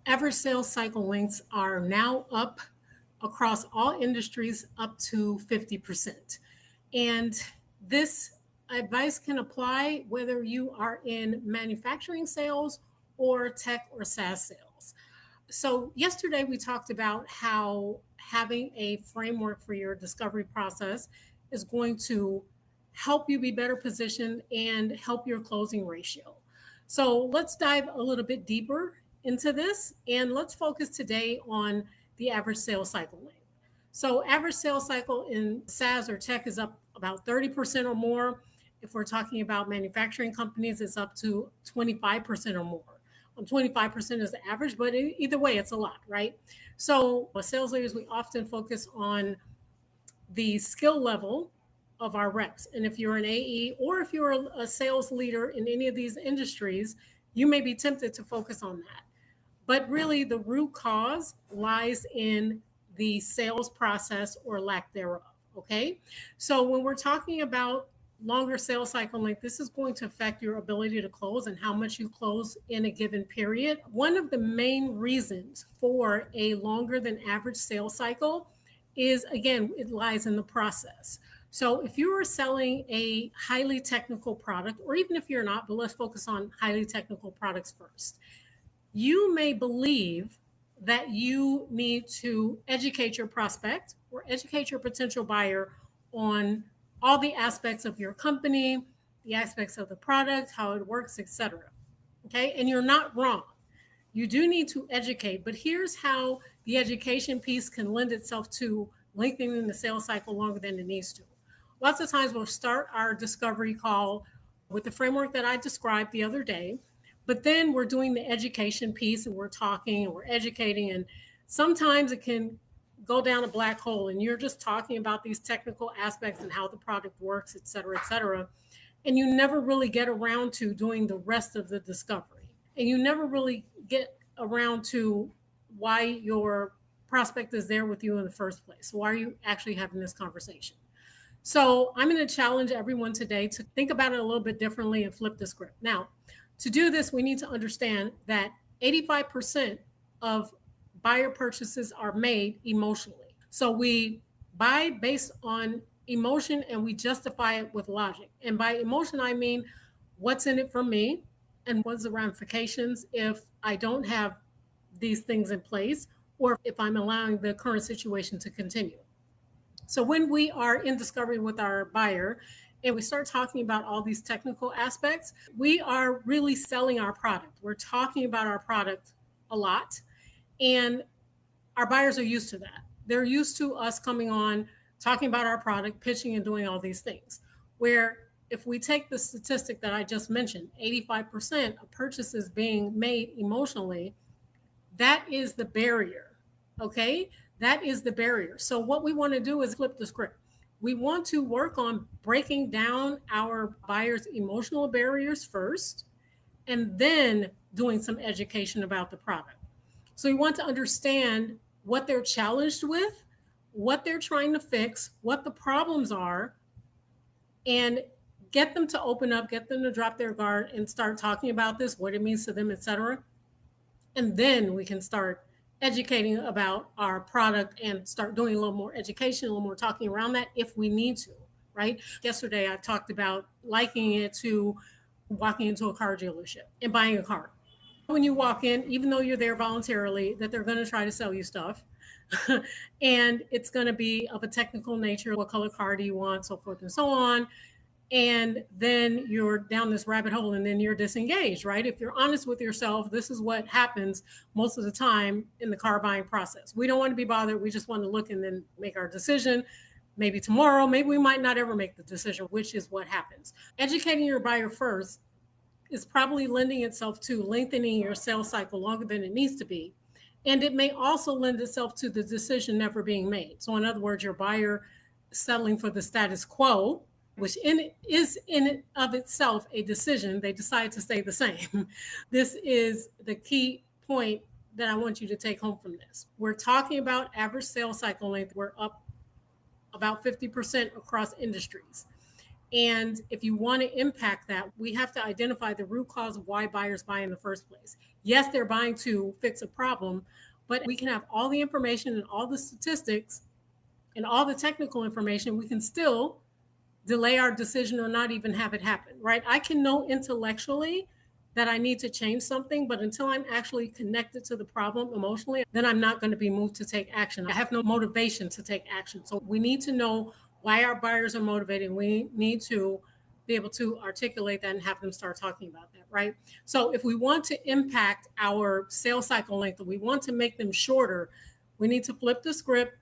Average sales cycle lengths are now up across all industries up to 50%. And this advice can apply whether you are in manufacturing sales or tech or SaaS sales. So, yesterday we talked about how having a framework for your discovery process is going to help you be better positioned and help your closing ratio. So, let's dive a little bit deeper into this and let's focus today on the average sales cycle length. So, average sales cycle in SaaS or tech is up about 30% or more. If we're talking about manufacturing companies, it's up to 25% or more. 25% is the average, but either way, it's a lot, right? So, as sales leaders, we often focus on the skill level of our reps. And if you're an AE or if you're a sales leader in any of these industries, you may be tempted to focus on that. But really, the root cause lies in the sales process or lack thereof. Okay. So, when we're talking about longer sales cycle length, this is going to affect your ability to close and how much you close in a given period. One of the main reasons for a longer than average sales cycle is, again, it lies in the process. So if you are selling a highly technical product, or even if you're not, but let's focus on highly technical products first, you may believe that you need to educate your prospect or educate your potential buyer on all the aspects of your company, the aspects of the product, how it works, etc. Okay, and you're not wrong. You do need to educate, but here's how the education piece can lend itself to lengthening the sales cycle longer than it needs to. Lots of times we'll start our discovery call with the framework that I described the other day, but then we're doing the education piece and we're talking and we're educating, and sometimes it can go down a black hole and you're just talking about these technical aspects and how the product works, et cetera, et cetera. And you never really get around to doing the rest of the discovery. And you never really get around to why your prospect is there with you in the first place. Why are you actually having this conversation? So I'm going to challenge everyone today to think about it a little bit differently and flip the script. Now, to do this, we need to understand that 85% of buyer purchases are made emotionally. So we buy based on emotion and we justify it with logic. And by emotion, I mean what's in it for me and what's the ramifications if I don't have these things in place or if I'm allowing the current situation to continue. So when we are in discovery with our buyer and we start talking about all these technical aspects, we are really selling our product. We're talking about our product a lot, and our buyers are used to that. They're used to us coming on, talking about our product, pitching and doing all these things. Where if we take the statistic that I just mentioned, 85% of purchases being made emotionally, that is the barrier. Okay. That is the barrier. So, what we want to do is flip the script. We want to work on breaking down our buyers' emotional barriers first and then doing some education about the product. So, we want to understand what they're challenged with, what they're trying to fix, what the problems are, and get them to open up, get them to drop their guard and start talking about this, what it means to them, etc. And then we can start educating about our product and start doing a little more education, a little more talking around that if we need to, right? Yesterday, I talked about liking it to walking into a car dealership and buying a car. When you walk in, even though you're there voluntarily, that they're going to try to sell you stuff. And it's going to be of a technical nature. What color car do you want? So forth and so on. And then you're down this rabbit hole and then you're disengaged, right? If you're honest with yourself, this is what happens most of the time in the car buying process. We don't want to be bothered. We just want to look and then make our decision. Maybe tomorrow, maybe we might not ever make the decision, which is what happens. Educating your buyer first is probably lending itself to lengthening your sales cycle longer than it needs to be. And it may also lend itself to the decision never being made. So, in other words, your buyer settling for the status quo, which is in it of itself a decision. They decide to stay the same. This is the key point that I want you to take home from this. We're talking about average sales cycle length. We're up about 50% across industries. And if you want to impact that, we have to identify the root cause of why buyers buy in the first place. Yes, they're buying to fix a problem, but we can have all the information and all the statistics and all the technical information. We can still delay our decision or not even have it happen, right? I can know intellectually that I need to change something, but until I'm actually connected to the problem emotionally, then I'm not going to be moved to take action. I have no motivation to take action. So we need to know why our buyers are motivated. We need to be able to articulate that and have them start talking about that, right? So if we want to impact our sales cycle length, we want to make them shorter, we need to flip the script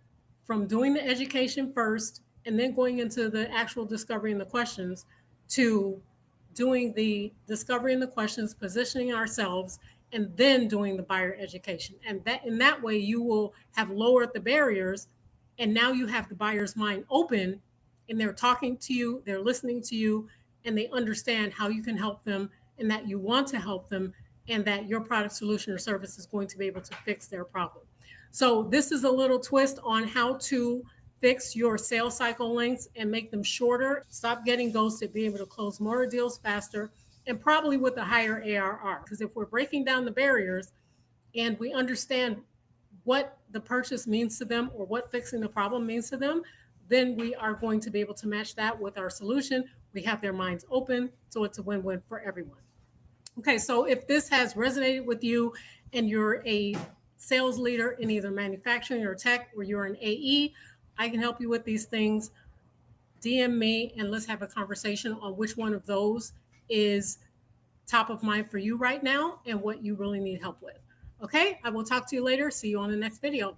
from doing the education first and then going into the actual discovery and the questions to doing the discovery and the questions, positioning ourselves, and then doing the buyer education. And that in that way, you will have lowered the barriers, and now you have the buyer's mind open, and they're talking to you, they're listening to you, and they understand how you can help them, and that you want to help them, and that your product, solution, or service is going to be able to fix their problem. So this is a little twist on how to fix your sales cycle lengths and make them shorter, stop getting ghosted, be able to close more deals faster, and probably with a higher ARR. Because if we're breaking down the barriers and we understand what the purchase means to them or what fixing the problem means to them, then we are going to be able to match that with our solution. We have their minds open, so it's a win-win for everyone. Okay, so if this has resonated with you and you're a sales leader in either manufacturing or tech, or you're an AE, I can help you with these things. DM me and let's have a conversation on which one of those is top of mind for you right now and what you really need help with. Okay, I will talk to you later. See you on the next video.